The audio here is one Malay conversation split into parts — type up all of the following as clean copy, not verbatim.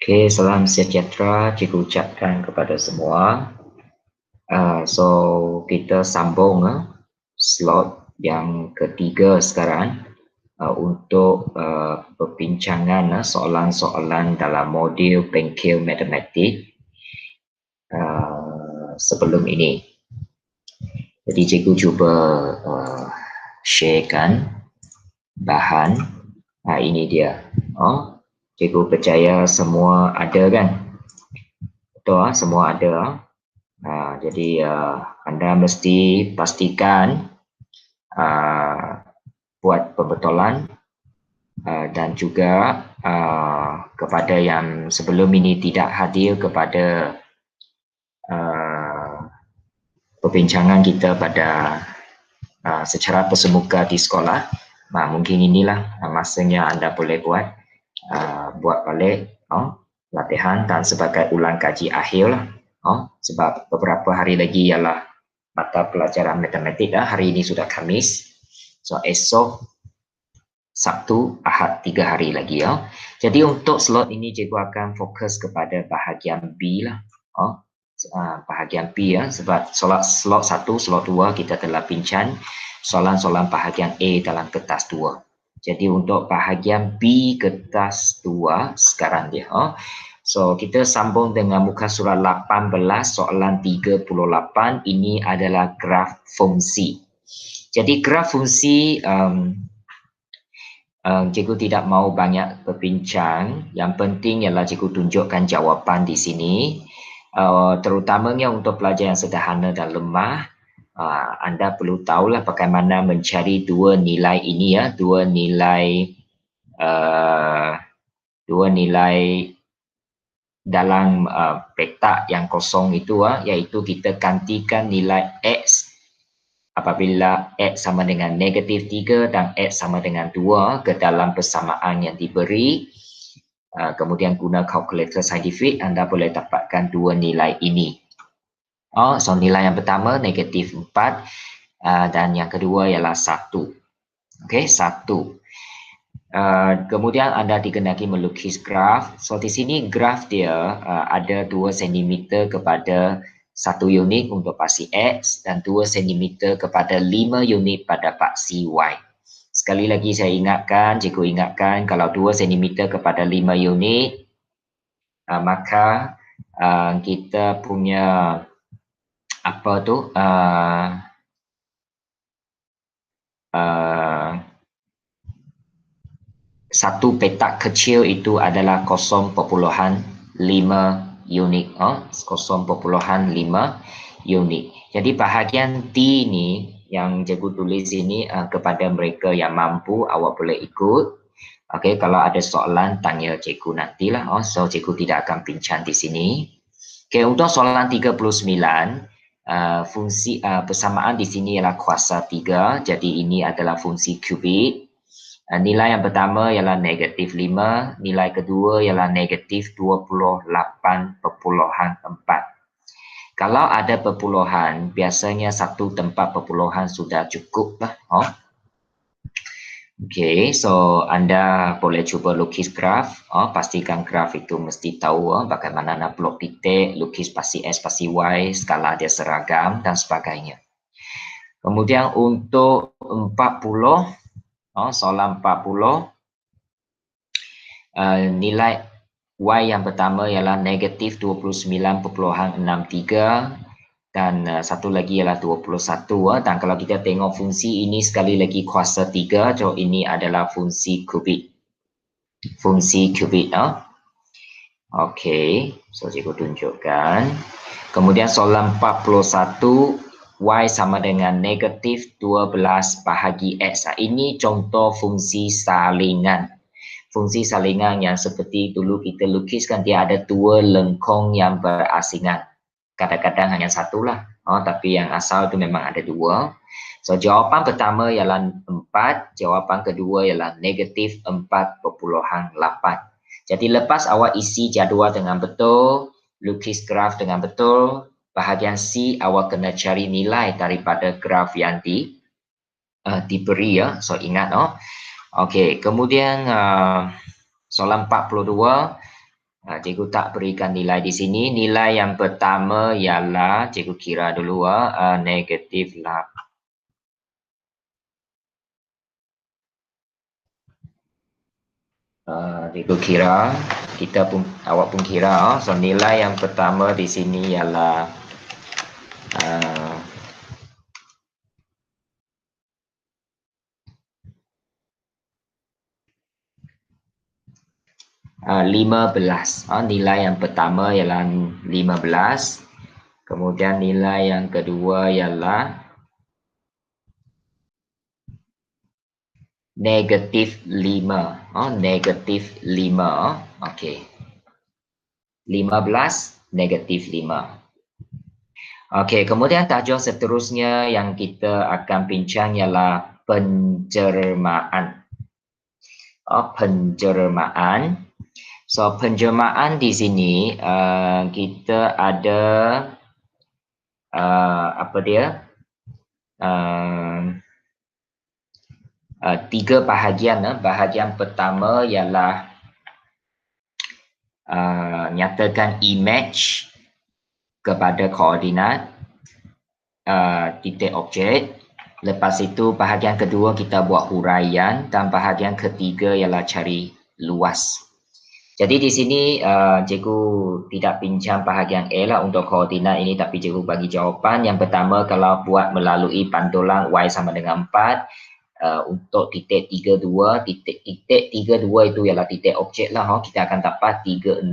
Oke, salam sejahtera cikgu ucapkan kepada semua. So kita sambung slot yang ketiga sekarang untuk perbincangan soalan-soalan dalam modul bengkel matematik sebelum ini. Jadi cikgu cuba sharekan bahan. Ini dia. Cikgu percaya semua ada kan? Betul, semua ada. Jadi anda mesti pastikan buat pembetulan dan juga kepada yang sebelum ini tidak hadir kepada perbincangan kita pada secara persemuka di sekolah, mungkin inilah masanya anda boleh buat balik latihan dan sebagai ulang kaji akhir lah. Sebab beberapa hari lagi ialah mata pelajaran matematik hari ini sudah Khamis. So esok Sabtu, Ahad 3 hari lagi Jadi untuk slot ini cikgu akan fokus kepada bahagian B lah. Bahagian B sebab slot 1, slot 2 kita telah bincang soalan-soalan bahagian A dalam kertas 2. Jadi untuk bahagian B kertas 2 sekarang dia. So kita sambung dengan muka surat 18 soalan 38. Ini adalah graf fungsi. Jadi graf fungsi cikgu tidak mau banyak berbincang. Yang penting ialah cikgu tunjukkan jawapan di sini. Terutamanya untuk pelajar yang sederhana dan lemah. Anda perlu tahulah bagaimana mencari dua nilai ini dua nilai dalam petak yang kosong itu iaitu kita gantikan nilai X apabila X sama dengan negatif 3 dan X sama dengan 2 ke dalam persamaan yang diberi. Kemudian guna kalkulator saintifik anda boleh dapatkan dua nilai ini. So nilai yang pertama negatif 4 dan yang kedua ialah 1. Okey, 1. Kemudian anda dikenaki melukis graf. So di sini graf dia ada 2 cm kepada 1 unit untuk paksi X dan 2 cm kepada 5 unit pada paksi Y. Sekali lagi saya ingatkan, cikgu ingatkan kalau 2 cm kepada 5 unit maka kita punya satu petak kecil itu adalah 0.5 unit. 0.5 unit. Jadi bahagian D ni yang cikgu tulis ini kepada mereka yang mampu, awak boleh ikut. Okey, kalau ada soalan tanya cikgu nantilah. So cikgu tidak akan bincang di sini. Okey, untuk soalan 39, fungsi persamaan di sini ialah kuasa 3. Jadi ini adalah fungsi kubik. Nilai yang pertama ialah negatif 5, nilai kedua ialah negatif 28.4. Kalau ada perpuluhan, biasanya satu tempat perpuluhan sudah cukup lah. Okey, so anda boleh cuba lukis graf. Pastikan graf itu mesti tahu bagaimana nak plot titik, lukis pasi X, pasi Y, skala dia seragam dan sebagainya. Kemudian untuk 40, soalan 40, nilai Y yang pertama ialah negatif 29.63 dan satu lagi ialah 21. Dan kalau kita tengok fungsi ini sekali lagi kuasa 3, so ini adalah fungsi kubik. Fungsi kubik. Okey, so cikgu tunjukkan. Kemudian soalan 41, Y sama dengan negatif 12 bahagi X. Ini contoh fungsi salingan. Fungsi salingan yang seperti dulu kita lukiskan, dia ada dua lengkung yang berasingan. Kadang-kadang hanya satu lah, tapi yang asal itu memang ada dua. So jawapan pertama ialah 4, jawapan kedua ialah negatif 4.8. Jadi lepas awak isi jadual dengan betul, lukis graf dengan betul, bahagian C awak kena cari nilai daripada graf yang diberi So ingat Okey, kemudian soalan 42, Cikgu tak berikan nilai di sini. Nilai yang pertama ialah cikgu kira dulu negatif 8. Cikgu kira, kita pun awak pun kira. So nilai yang pertama di sini ialah uh, 15. Nilai yang pertama ialah 15. Kemudian nilai yang kedua ialah negatif 5. Negatif 5. Okey. 15 negatif 5. Okey, kemudian tajuk seterusnya yang kita akan bincang ialah penjermaan. Penjermaan. So penjermaan di sini kita ada apa dia? Tiga bahagian. Bahagian pertama ialah nyatakan image kepada koordinat titik objek. Lepas itu bahagian kedua kita buat huraian dan bahagian ketiga ialah cari luas. Jadi di sini cikgu tidak bincang bahagian A lah untuk koordinat ini, tapi cikgu bagi jawapan. Yang pertama, kalau buat melalui pantulan Y sama dengan 4, untuk titik 32, titik 32 itu ialah titik objek lah. Kita akan dapat 36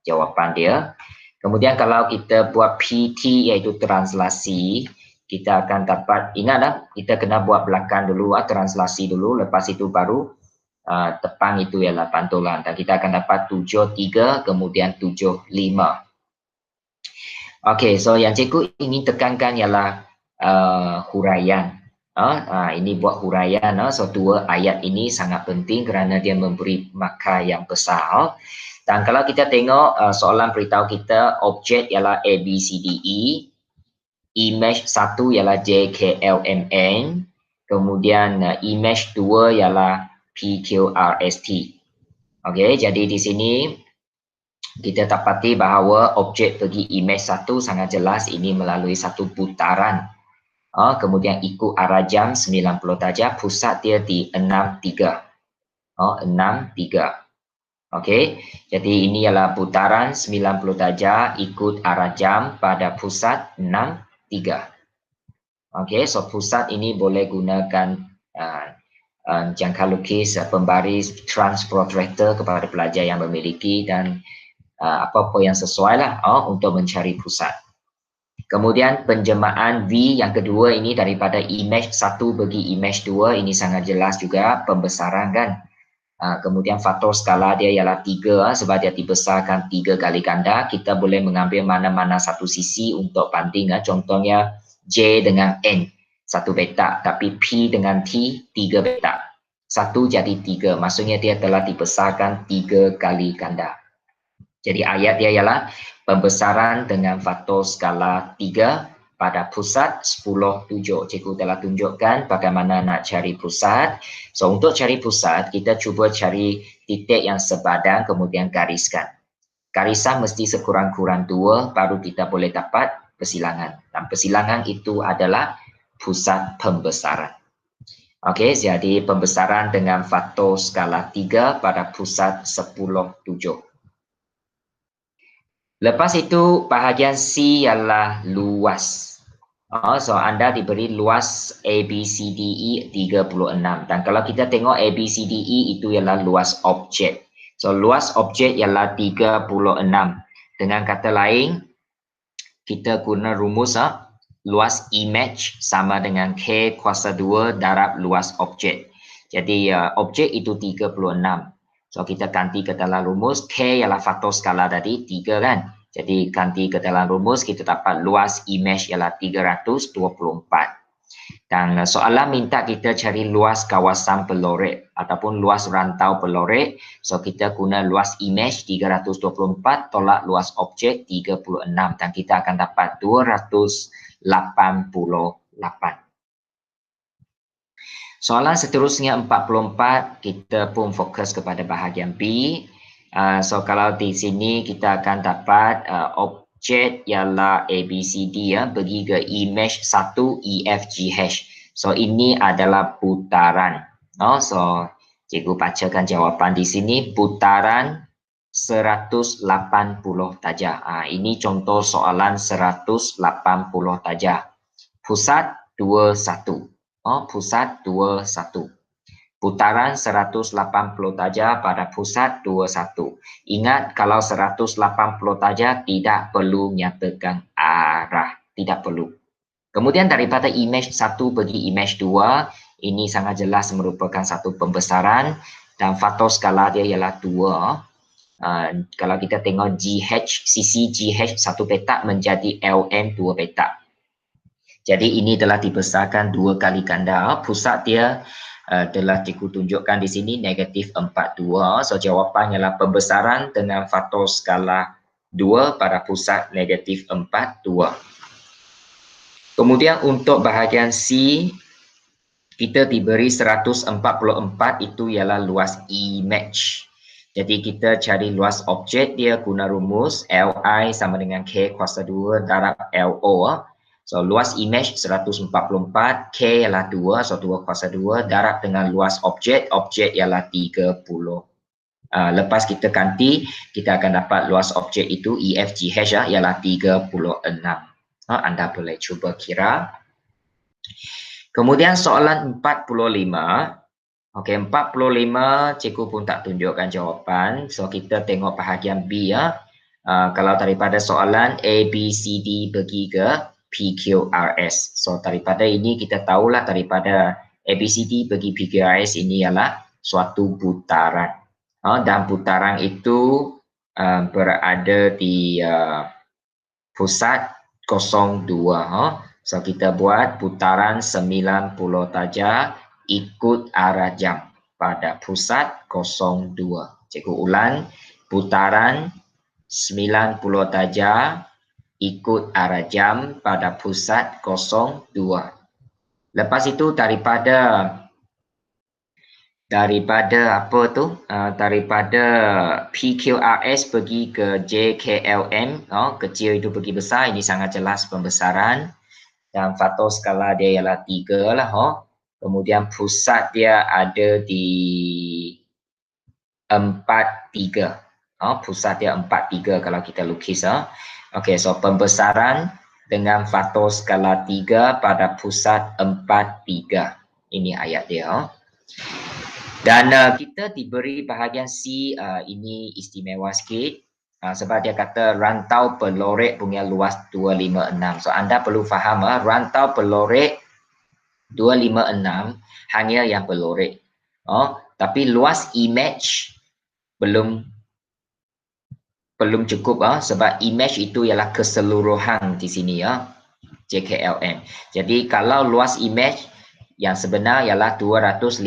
jawapan dia. Kemudian kalau kita buat PT iaitu translasi, kita akan dapat, ingatlah kita kena buat belakang dulu, translasi dulu, lepas itu baru tepang itu ialah pantulan, dan kita akan dapat 73 kemudian 75. Okey, so yang cikgu ingin tekankan ialah huraian. Ini buat huraian. So dua ayat ini sangat penting kerana dia memberi markah yang besar. Dan kalau kita tengok soalan beritahu kita objek ialah A, B, C, D, E. Image 1 ialah J, K, L, M, N. Kemudian image 2 ialah P, Q, R, S, T. Okey, jadi di sini kita dapati bahawa objek pergi image 1 sangat jelas ini melalui satu putaran. Kemudian ikut arah jam 90 darjah, pusat dia di 63. 63. Okey, jadi ini ialah putaran 90 darjah ikut arah jam pada pusat 63. Okey, so pusat ini boleh gunakan jangka lukis pembaris transprotractor kepada pelajar yang memiliki dan apa-apa yang sesuai lah untuk mencari pusat. Kemudian penjemaan V yang kedua ini daripada image 1 bagi image 2 ini sangat jelas juga pembesaran kan. Kemudian faktor skala dia ialah 3 sebab dia dibesarkan 3 kali ganda. Kita boleh mengambil mana-mana satu sisi untuk banding. Contohnya J dengan N, 1 petak, tapi P dengan T, 3 petak. 1 jadi 3, maksudnya dia telah dibesarkan 3 kali ganda. Jadi ayat dia ialah pembesaran dengan faktor skala 3 pada pusat 10, 7. Cikgu telah tunjukkan bagaimana nak cari pusat. So untuk cari pusat, kita cuba cari titik yang sepadan kemudian gariskan. Garisan mesti sekurang-kurang 2 baru kita boleh dapat persilangan. Dan persilangan itu adalah pusat pembesaran. Okey, jadi pembesaran dengan faktor skala 3 pada pusat 10, 7. Lepas itu bahagian C ialah luas. So anda diberi luas A, B, C, D, E 36. Dan kalau kita tengok A, B, C, D, E itu ialah luas objek. So luas objek ialah 36. Dengan kata lain, kita guna rumus luas image sama dengan K kuasa 2 darab luas objek. Jadi objek itu 36. So kita ganti ke dalam rumus, K ialah faktor skala tadi 3 kan. Jadi ganti ke dalam rumus kita dapat luas image ialah 324. Dan soalan minta kita cari luas kawasan pelorek ataupun luas rantau pelorek. So kita guna luas image 324 tolak luas objek 36 dan kita akan dapat 288. Soalan seterusnya 44, kita pun fokus kepada bahagian B. So kalau di sini kita akan dapat objek ialah ABCD ya, pergi ke image 1 EFGH. So ini adalah putaran. So cikgu bacakan jawapan di sini, putaran 180 darjah. Ini contoh soalan 180 darjah. Pusat 21. Pusat 21. Putaran 180 darjah pada pusat 21. Ingat, kalau 180 darjah tidak perlu nyatakan arah. Tidak perlu. Kemudian daripada image 1 pergi image 2, ini sangat jelas merupakan satu pembesaran dan faktor skala dia ialah 2. Kalau kita tengok GH, sisi GH 1 petak menjadi LM 2 petak. Jadi ini telah dibesarkan 2 kali ganda. Pusat dia telah cikgu tunjukkan di sini negatif 42. So jawapan ialah pembesaran dengan faktor skala 2 pada pusat negatif 42. Kemudian untuk bahagian C, kita diberi 144, itu ialah luas image. Jadi kita cari luas objek dia guna rumus Li sama dengan K kuasa 2 darab Lo. So luas image 144, K ialah 2, so 2 kuasa 2 darab dengan luas objek ialah 30. Lepas kita ganti, kita akan dapat luas objek itu EFGH ialah 36. Anda boleh cuba kira. Kemudian soalan 45. Okey, 45 cikgu pun tak tunjukkan jawapan. So kita tengok bahagian B ya. Kalau daripada soalan A, B, C, D pergi ke PQRS. So daripada ini kita tahulah daripada ABCD pergi PQRS ini ialah suatu putaran. Dan putaran itu berada di pusat 02. So kita buat putaran 90 darjah ikut arah jam pada pusat 02. Cikgu ulang, putaran 90 darjah ikut arah jam pada pusat 02. Lepas itu daripada apa tu? Daripada PQRS pergi ke JKLM, kecil itu pergi besar, ini sangat jelas pembesaran. Dan faktor skala dia ialah 3 lah. Kemudian pusat dia ada di 43. Pusat dia 43 kalau kita lukis. Okey, so pembesaran dengan faktor skala 3 pada pusat 43. Ini ayat dia. Dan kita diberi bahagian C, ini istimewa sikit. Sebab dia kata rantau pelorek punya luas 256. So anda perlu faham, rantau pelorek 256 hanya yang pelorek. Tapi luas image belum cukup, sebab image itu ialah keseluruhan di sini ya, JKLM. Jadi kalau luas image yang sebenar ialah 256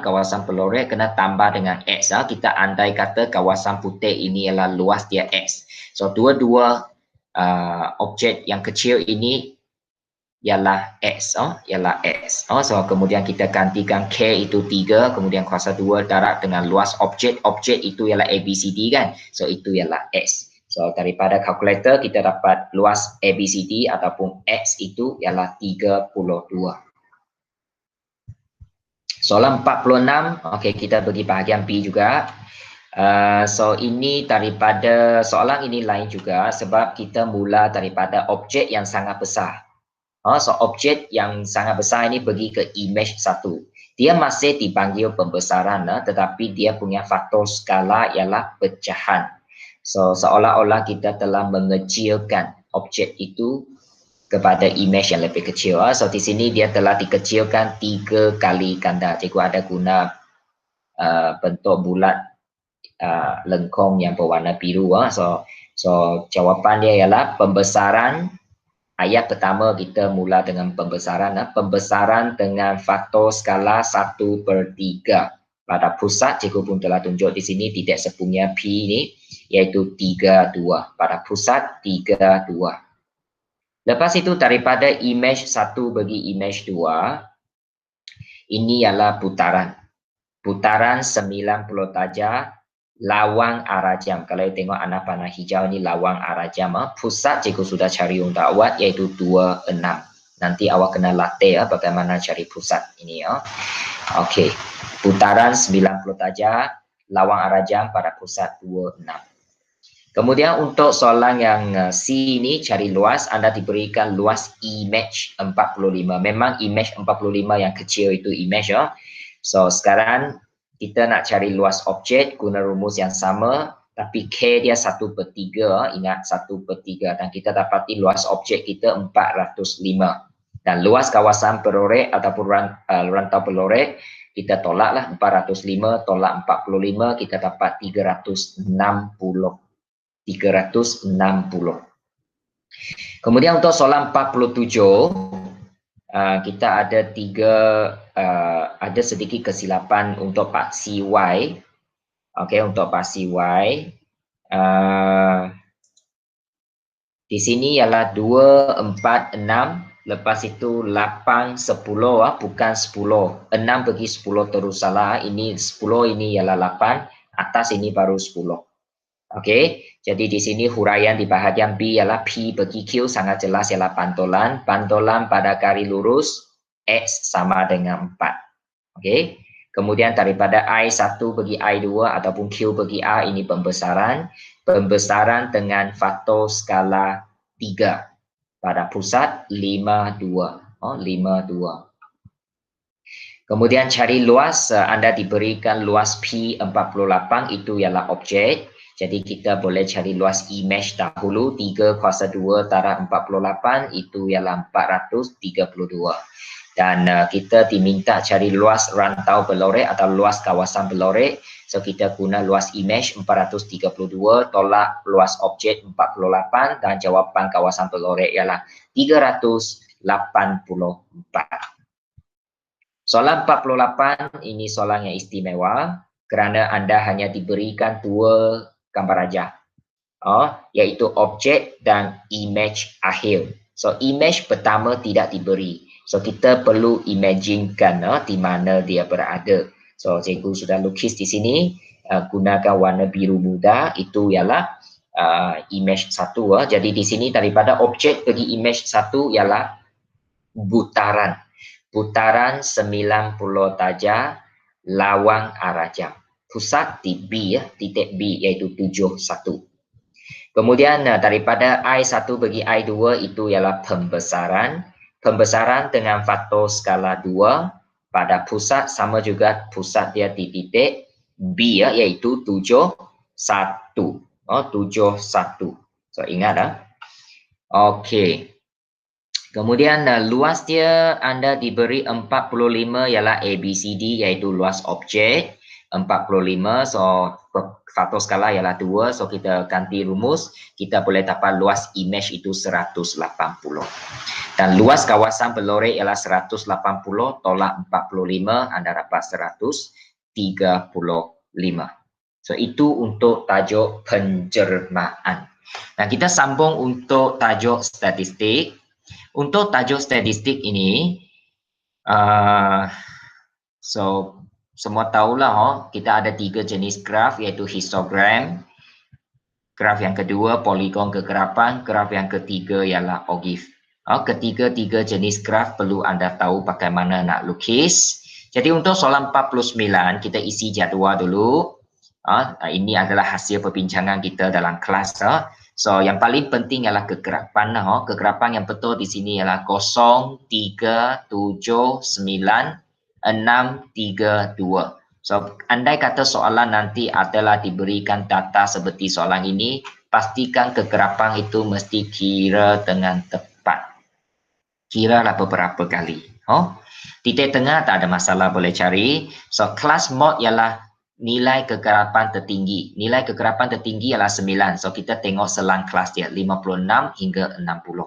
kawasan pelorek kena tambah dengan X. Kita andai kata kawasan putih ini ialah luas dia X. So dua-dua objek yang kecil ini ialah X. Ialah X. So kemudian kita gantikan K itu 3, kemudian kuasa 2 darab dengan luas objek itu ialah ABCD kan. So itu ialah X. So daripada kalkulator kita dapat luas ABCD ataupun X itu ialah 32. Soalan 46, okey kita pergi bahagian B juga. So ini daripada soalan ini lain juga sebab kita mula daripada objek yang sangat besar. So objek yang sangat besar ini pergi ke image 1. Dia masih dipanggil pembesaran tetapi dia punya faktor skala ialah pecahan. So seolah-olah kita telah mengecilkan objek itu kepada image yang lebih kecil. So di sini dia telah dikecilkan 3 kali ganda. Cikgu ada guna bentuk bulat lengkung yang berwarna biru. So jawapan dia ialah pembesaran. Ayat pertama kita mula dengan pembesaran. Pembesaran dengan faktor skala 1/3. Pada pusat cikgu pun telah tunjuk di sini titik sepunya P ini iaitu 32. Pada pusat 32. Lepas itu daripada image 1 bagi image 2, ini ialah putaran. Putaran 90 darjah lawang arah jam. Kalau tengok anak panah hijau ni lawang arah jam. Pusat cikgu sudah cari untuk awak iaitu 26. Nanti awak kena latih bagaimana cari pusat ini. Okey. Putaran 90 darjah, lawang arah jam pada pusat 26. Kemudian untuk soalan yang C ini cari luas, anda diberikan luas image 45. Memang image 45 yang kecil itu image So sekarang kita nak cari luas objek guna rumus yang sama, tapi K dia 1/3, ingat 1/3, dan kita dapati luas objek kita 405. Dan luas kawasan pelorek ataupun rantau pelorek kita tolaklah 405 tolak 45 kita dapat 360. Kemudian untuk soalan 47 kita ada sedikit kesilapan untuk paksi Y. Okey, untuk paksi Y di sini ialah 2, 4, 6. Lepas itu 8, 10 bukan 10. 6 bagi 10 terus salah. Ini 10 ini ialah 8. Atas ini baru 10. Okey. Jadi di sini huraian di bahagian B ialah P bagi Q sangat jelas ialah pantulan. Pantulan pada garis lurus X sama dengan 4. Okey. Kemudian daripada I1 bagi I2 ataupun Q bagi A ini pembesaran. Pembesaran dengan faktor skala 3. Pada pusat 52. 52. Kemudian cari luas, anda diberikan luas P48 itu ialah objek. Jadi kita boleh cari luas image dahulu 3 kuasa 2 darab 48 itu ialah 432. Dan kita diminta cari luas rantau pelorek atau luas kawasan pelorek. So kita guna luas image 432 tolak luas objek 48 dan jawapan kawasan pelorek ialah 384. Soalan 48 ini soalan yang istimewa kerana anda hanya diberikan 2 gambar rajah. Iaitu objek dan image akhir. So image pertama tidak diberi. So kita perlu imaginekan di mana dia berada. So cikgu sudah lukis di sini, gunakan warna biru muda, itu ialah image 1. Jadi di sini daripada objek bagi image 1 ialah putaran. Putaran 90 darjah lawang arah jam. Pusat di B, titik B iaitu 71. Kemudian daripada I1 bagi I2 itu ialah pembesaran. Pembesaran dengan faktor skala 2 pada pusat sama juga pusat dia di titik B iaitu 71. 71. So ingat Okey. Kemudian luas dia anda diberi 45 ialah ABCD iaitu luas objek 45. So faktor skala ialah 2. So kita ganti rumus, kita boleh dapat luas image itu 180. Dan luas kawasan pelorek ialah 180 tolak 45 anda dapat 135. So itu untuk tajuk penjermaan. Nah kita sambung untuk tajuk statistik. Untuk tajuk statistik ini, so semua tahulah kita ada 3 jenis graf iaitu histogram, graf yang kedua poligon kegerapan, graf yang ketiga ialah ogive. Ketiga-tiga jenis graf perlu anda tahu bagaimana nak lukis. Jadi untuk soalan 49 kita isi jadual dulu. Ini adalah hasil perbincangan kita dalam kelas. So yang paling penting ialah kegerapan. Kegerapan yang betul di sini ialah 0, 3, 7, 9, 6, 3, 2. So andai kata soalan nanti adalah diberikan data seperti soalan ini, pastikan kegerapan itu mesti kira dengan tepat. Kiralah beberapa kali. Titik tengah tak ada masalah, boleh cari. So kelas mod ialah nilai kegerapan tertinggi. Nilai kegerapan tertinggi ialah 9. So kita tengok selang kelas dia 56 hingga 60.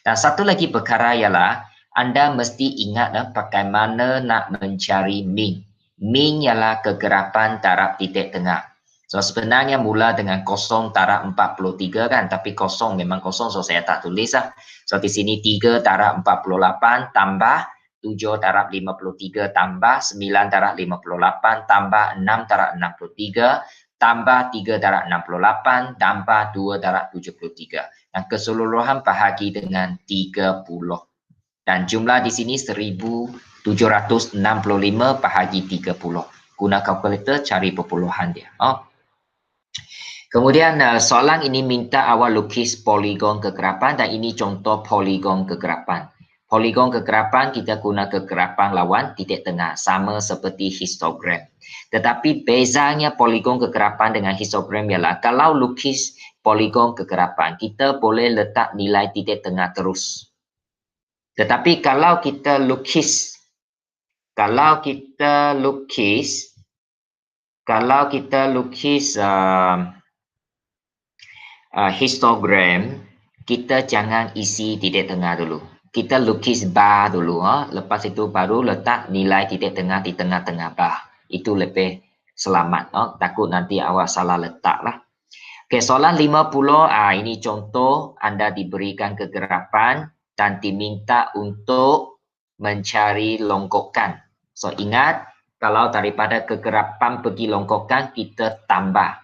Dan satu lagi perkara ialah anda mesti ingat bagaimana nak mencari min. Min ialah kegerapan darab titik tengah. So sebenarnya mula dengan 0 darab 43 kan, tapi 0 memang 0, so saya tak tulis So di sini 3 darab 48 tambah 7 darab 53 tambah 9 darab 58 tambah 6 darab 63 tambah 3/68 tambah 2/73. Dan keseluruhan bahagi dengan 30. Dan jumlah di sini 1765 bahagi 30. Guna kalkulator cari perpuluhan dia. Kemudian soalan ini minta awak lukis poligon kegerapan dan ini contoh poligon kegerapan. Poligon kegerapan kita guna kegerapan lawan titik tengah sama seperti histogram. Tetapi bezanya poligon kegerapan dengan histogram ialah kalau lukis poligon kegerapan kita boleh letak nilai titik tengah terus. Tetapi kalau kita lukis histogram, kita jangan isi titik tengah dulu. Kita lukis bar dulu, lepas itu baru letak nilai titik tengah di tengah-tengah bar. Itu lebih selamat, takut nanti awak salah letak lah. Okey, soalan 50, ini contoh anda diberikan kegerapan dan diminta untuk mencari longkokan. So ingat, kalau daripada kegerapan pergi longkokan kita tambah.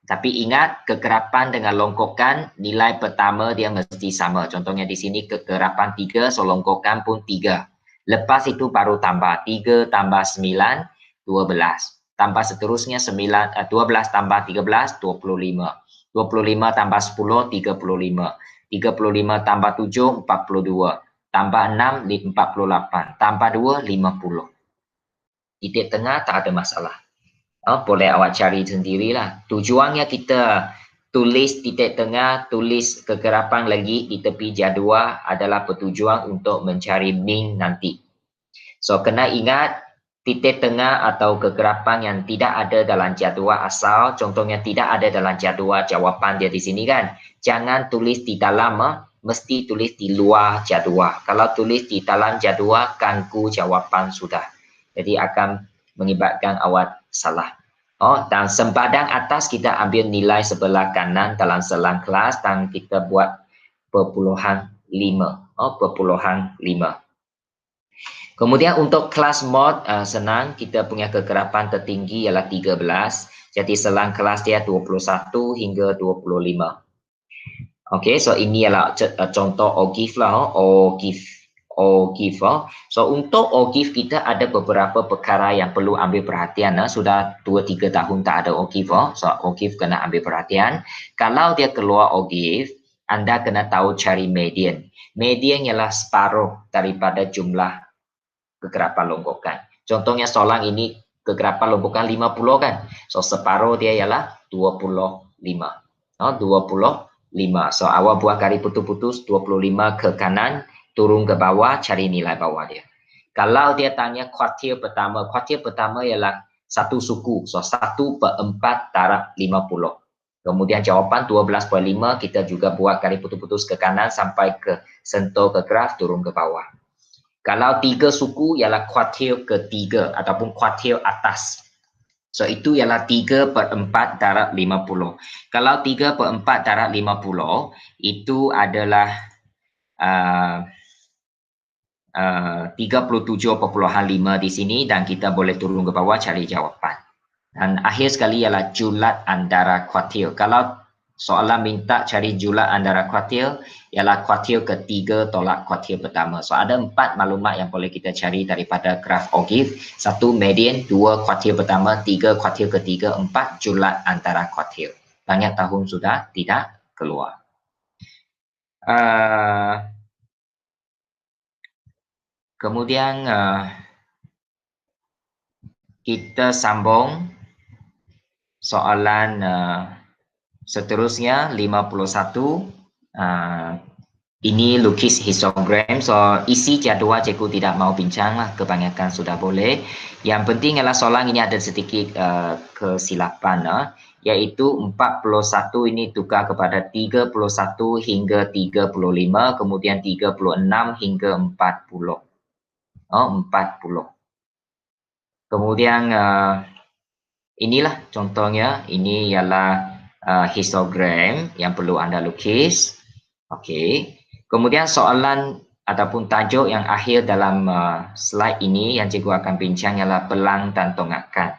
Tapi ingat, kegerapan dengan longkokan nilai pertama dia mesti sama. Contohnya di sini kegerapan 3, so longkokan pun 3. Lepas itu baru tambah 3 tambah 9, 12. Tambah seterusnya 12 tambah 13, 25. 25 tambah 10, 35. 35 tambah 7, 42. Tambah 6, 48. Tambah 2, 50. Titik tengah tak ada masalah. Boleh awak cari sendirilah. Tujuannya kita tulis titik tengah, tulis kegerapan lagi di tepi jadual adalah bertujuan untuk mencari min nanti. So, kena ingat titik tengah atau kegerapan yang tidak ada dalam jadual asal, contohnya tidak ada dalam jadual jawapan dia di sini kan. Jangan tulis di dalam, mesti tulis di luar jadual. Kalau tulis di dalam jadual, ganggu jawapan sudah. Jadi akan mengibatkan awak salah. Dan sempadan atas kita ambil nilai sebelah kanan dalam selang kelas dan kita buat perpuluhan 5. Perpuluhan 5. Kemudian untuk kelas mod senang, kita punya kegerapan tertinggi ialah 13. Jadi selang kelas dia 21 hingga 25. Okey, so ini ialah contoh OGIF lah. OGIF. So untuk OGIF kita ada beberapa perkara yang perlu ambil perhatian. Sudah 2-3 tahun tak ada OGIF. So OGIF kena ambil perhatian. Kalau dia keluar OGIF, anda kena tahu cari median. Median ialah separuh daripada jumlah kegerapan longkokan. Contohnya soalan ini kegerapan longkokan 50 kan. So separuh dia ialah 25. 25. So awak buat garis putus-putus 25 ke kanan, turun ke bawah, cari nilai bawah dia. Kalau dia tanya kuartil pertama ialah satu suku. So 1/4 darab 50. Kemudian jawapan 12.5, kita juga buat garis putus-putus ke kanan sampai ke sentuh ke graf, turun ke bawah. Kalau 3 suku ialah kuartil ketiga ataupun kuartil atas. So itu ialah 3/4 darab 50. Kalau 3/4 darab 50 itu adalah 37.5 di sini dan kita boleh turun ke bawah cari jawapan. Dan akhir sekali ialah julat antara kuartil. Kalau soalan minta cari julat antara kuartil ialah kuartil ketiga tolak kuartil pertama. So ada 4 maklumat yang boleh kita cari daripada graf OGIF. 1 median, 2 kuartil pertama, 3 kuartil ketiga, 4 julat antara kuartil. Banyak tahun sudah tidak keluar. Kemudian kita sambung soalan seterusnya 51. Ini lukis histogram. So isi jadual cikgu tidak mau bincang lah, kebanyakan sudah boleh. Yang penting adalah soalan ini ada sedikit kesilapan, iaitu 41 ini tukar kepada 31 hingga 35, kemudian 36 hingga 40. 40. Kemudian inilah contohnya, ini ialah histogram yang perlu anda lukis. Okey. Kemudian soalan ataupun tajuk yang akhir dalam slide ini yang cikgu akan bincang ialah belang dan tonggakan.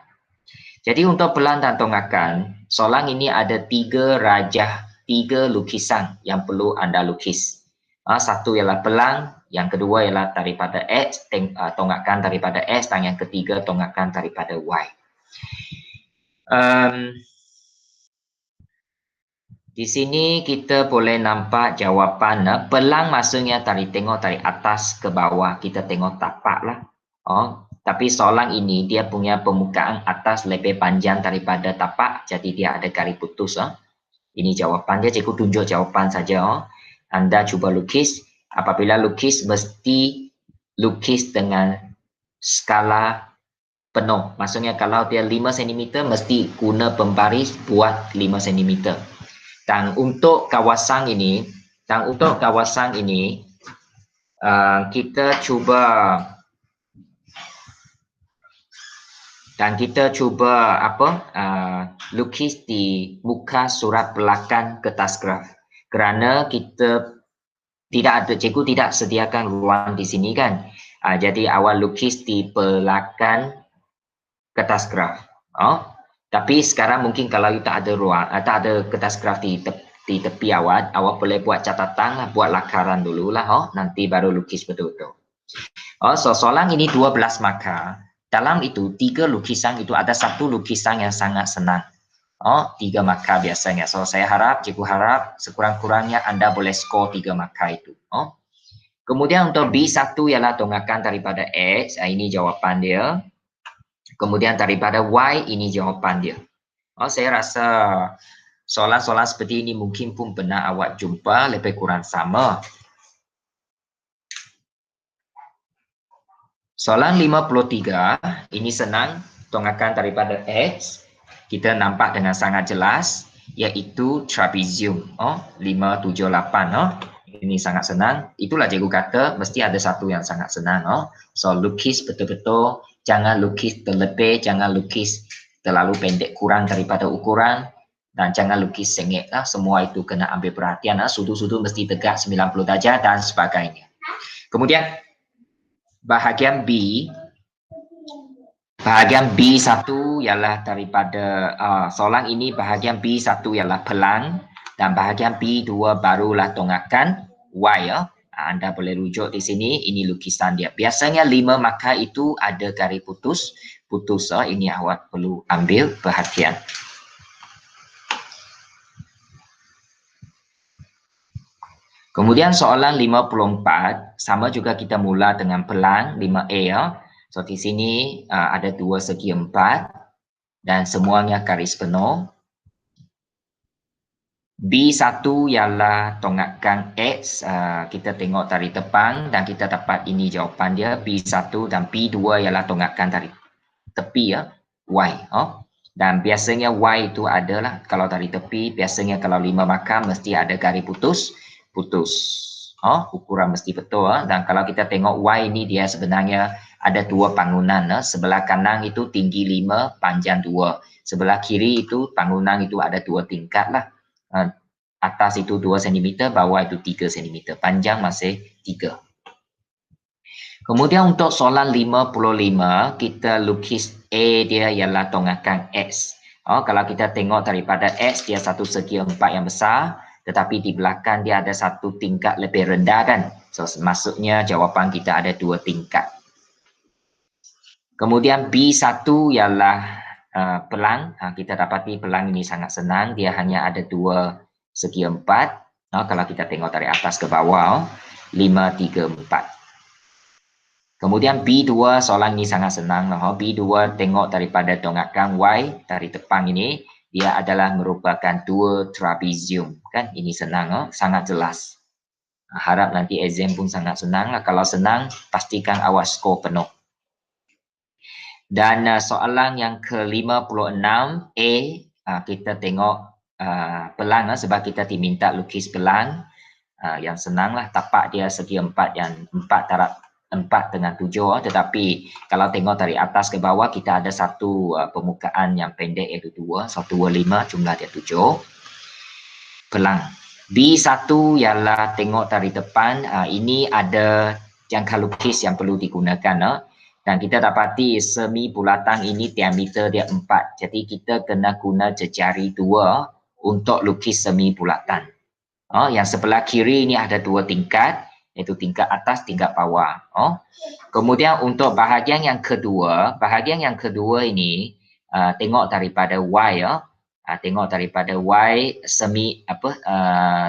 Jadi untuk pelang dan tonggakan, soalan ini ada 3 rajah, 3 lukisan yang perlu anda lukis. Satu ialah pelang, yang kedua ialah daripada X, tonggakan daripada X, dan yang ketiga tonggakan daripada Y. Di sini kita boleh nampak jawapan. Pelang maksudnya tadi tengok dari atas ke bawah, kita tengok tapak lah. Tapi soalan ini dia punya permukaan atas lebih panjang daripada tapak, jadi dia ada garis putus. Ini jawapan dia, cikgu tunjuk jawapan saja. Anda cuba lukis. Apabila lukis, mesti lukis dengan skala penuh. Maksudnya kalau dia 5 cm, mesti guna pembaris buat 5 cm. Dan untuk kawasan ini, kita cuba lukis di muka surat belakang kertas graf. Kerana kita cikgu tidak sediakan ruang di sini kan. Jadi awal lukis di belakang kertas graf. Tapi sekarang mungkin kalau you tak ada ruang, tak ada kertas graf di tepi awak boleh buat catatan lah, buat lakaran dulu lah, nanti baru lukis betul-betul. So soalan ini 12 markah. Dalam itu 3 lukisan itu ada satu lukisan yang sangat senang. 3 markah biasanya. So cikgu harap sekurang-kurangnya anda boleh skor 3 markah itu. Kemudian untuk B1 ialah tonggakan daripada X, ini jawapan dia. Kemudian daripada Y, ini jawapan dia. Saya rasa soalan-soalan seperti ini mungkin pun pernah awak jumpa, lebih kurang sama. Soalan 53, ini senang, tonggakan daripada X. Kita nampak dengan sangat jelas, iaitu trapezium. 5, 7, 8. Ini sangat senang. Itulah cikgu kata, mesti ada satu yang sangat senang. So, lukis betul-betul. Jangan lukis terlebih, jangan lukis terlalu pendek kurang daripada ukuran, dan jangan lukis sengit lah. Semua itu kena ambil perhatian. Sudut-sudut mesti tegak 90 darjah dan sebagainya. Kemudian bahagian B, bahagian B1 ialah daripada soalan ini, bahagian B1 ialah pelang dan bahagian B2 barulah tonggakan Y. Anda boleh rujuk di sini, ini lukisan dia. Biasanya 5 markah itu ada garis putus. Ini awak perlu ambil perhatian. Kemudian soalan 54, sama juga kita mula dengan pelang 5A. So di sini ada 2 segi 4 dan semuanya garis penuh. B1 ialah tonggakan X, kita tengok dari depan dan kita dapat ini jawapan dia, B1, dan B2 ialah tonggakan dari tepi, Y. Dan biasanya Y itu adalah, kalau dari tepi, biasanya kalau 5 markah mesti ada garis putus. Ukuran mesti betul. Dan kalau kita tengok Y ini, dia sebenarnya ada 2 bangunan. Sebelah kanan itu tinggi 5, panjang 2. Sebelah kiri itu bangunan itu ada 2 tingkat lah. Atas itu 2 cm, bawah itu 3 cm. Panjang masih 3. Kemudian untuk soalan 55, kita lukis A dia ialah tonggakan X. Kalau kita tengok daripada X, dia 1 segi 4 yang besar, tetapi di belakang dia ada 1 tingkat lebih rendah kan. So maksudnya jawapan kita ada 2 tingkat. Kemudian B1 ialah pelang. Kita dapati pelang ini sangat senang, dia hanya ada 2 segi 4. Kalau kita tengok dari atas ke bawah, 5, 3, 4. Kemudian B2, soalan ini sangat senang. B2 tengok daripada tonggakan Y dari depan ini, dia adalah merupakan 2 trapezium. Kan? Ini senang, sangat jelas. Harap nanti exam pun sangat senang. Kalau senang, pastikan awak skor penuh. Dan soalan yang ke-56, A, kita tengok pelang sebab kita diminta lukis pelang. Yang senanglah, tapak dia segi 4 yang 4 taraf 4 dengan 7, tetapi kalau tengok dari atas ke bawah kita ada satu permukaan yang pendek iaitu 2, 1, 2, 5, jumlah dia 7. Pelang. B1 ialah tengok dari depan, ini ada jangka lukis yang perlu digunakan. Dan kita dapati semi bulatan ini diameter dia 4. Jadi kita kena guna jejari 2 untuk lukis semi bulatan. Yang sebelah kiri ini ada 2 tingkat, iaitu tingkat atas, tingkat bawah. Kemudian untuk bahagian yang kedua ini tengok daripada Y tengok daripada Y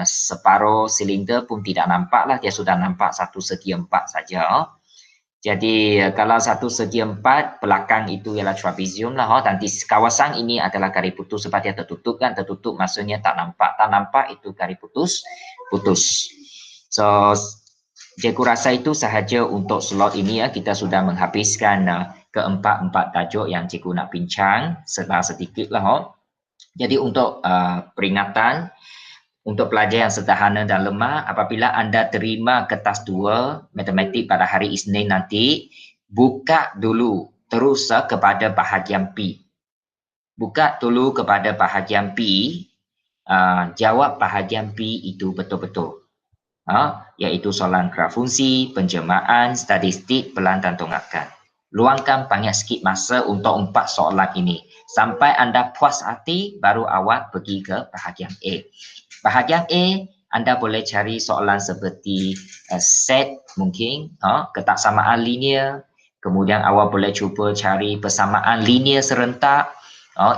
separuh silinder pun tidak nampak lah, dia sudah nampak 1/4 saja. Jadi kalau 1/4 belakang itu ialah trapezium lah. Dan di kawasan ini adalah garis putus sebab dia tertutup kan, tertutup maksudnya tak nampak itu garis putus. So cikgu rasa itu sahaja untuk slot ini ya. Kita sudah menghabiskan keempat tajuk yang cikgu nak bincang sedikit lah. Jadi untuk peringatan untuk pelajar yang sederhana dan lemah, apabila anda terima kertas 2 matematik pada hari Isnin nanti, buka dulu terus kepada bahagian P. Buka dulu kepada bahagian P, jawab bahagian P itu betul-betul. Iaitu soalan graf fungsi, penjelmaan, statistik, pelan dan tonggakan. Luangkan banyak sikit masa untuk 4 soalan ini. Sampai anda puas hati, baru awak pergi ke bahagian A. Bahagian A, anda boleh cari soalan seperti set mungkin, ketaksamaan linear. Kemudian awak boleh cuba cari persamaan linear serentak.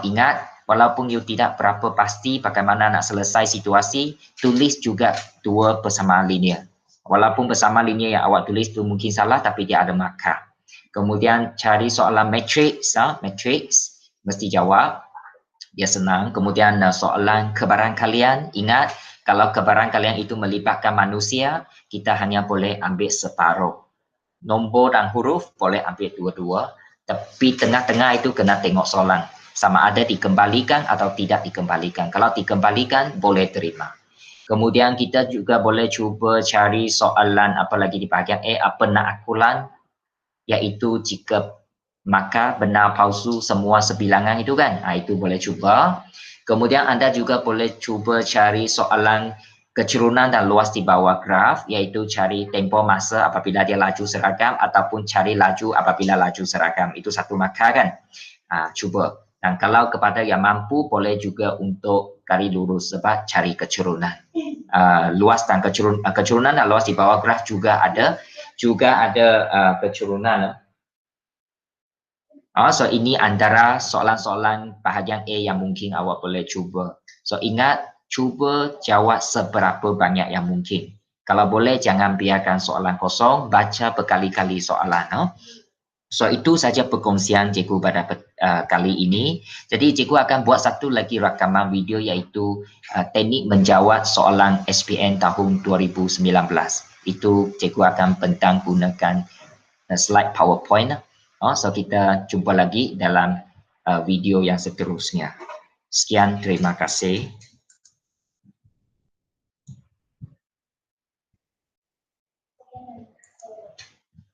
Ingat, walaupun you tidak berapa pasti bagaimana nak selesai situasi, tulis juga 2 persamaan linear. Walaupun persamaan linear yang awak tulis tu mungkin salah, tapi dia ada markah. Kemudian cari soalan matrix, mesti jawab. Dia senang. Kemudian soalan kebarangkalian, ingat kalau kebarangkalian itu melibatkan manusia, kita hanya boleh ambil separuh. Nombor dan huruf boleh ambil dua-dua, tapi tengah-tengah itu kena tengok soalan sama ada dikembalikan atau tidak dikembalikan. Kalau dikembalikan, boleh terima. Kemudian kita juga boleh cuba cari soalan apa lagi di bahagian A, penaklukan, iaitu jika maka benar palsu semua sebilangan itu kan, itu boleh cuba. Kemudian anda juga boleh cuba cari soalan kecerunan dan luas di bawah graf, iaitu cari tempoh masa apabila dia laju seragam ataupun cari laju apabila laju seragam. Itu satu markah kan. Cuba. Dan kalau kepada yang mampu boleh juga untuk garis lurus sebab cari kecerunan. Luas dan kecerunan dan luas di bawah graf juga ada kecerunan. So ini antara soalan-soalan bahagian A yang mungkin awak boleh cuba. So ingat, cuba jawab seberapa banyak yang mungkin. Kalau boleh jangan biarkan soalan kosong, baca berkali-kali soalan. So itu saja perkongsian cikgu pada kali ini. Jadi cikgu akan buat satu lagi rakaman video iaitu teknik menjawab soalan SPM tahun 2019. Itu cikgu akan bentang gunakan slide PowerPoint. So kita jumpa lagi dalam video yang seterusnya. Sekian, terima kasih.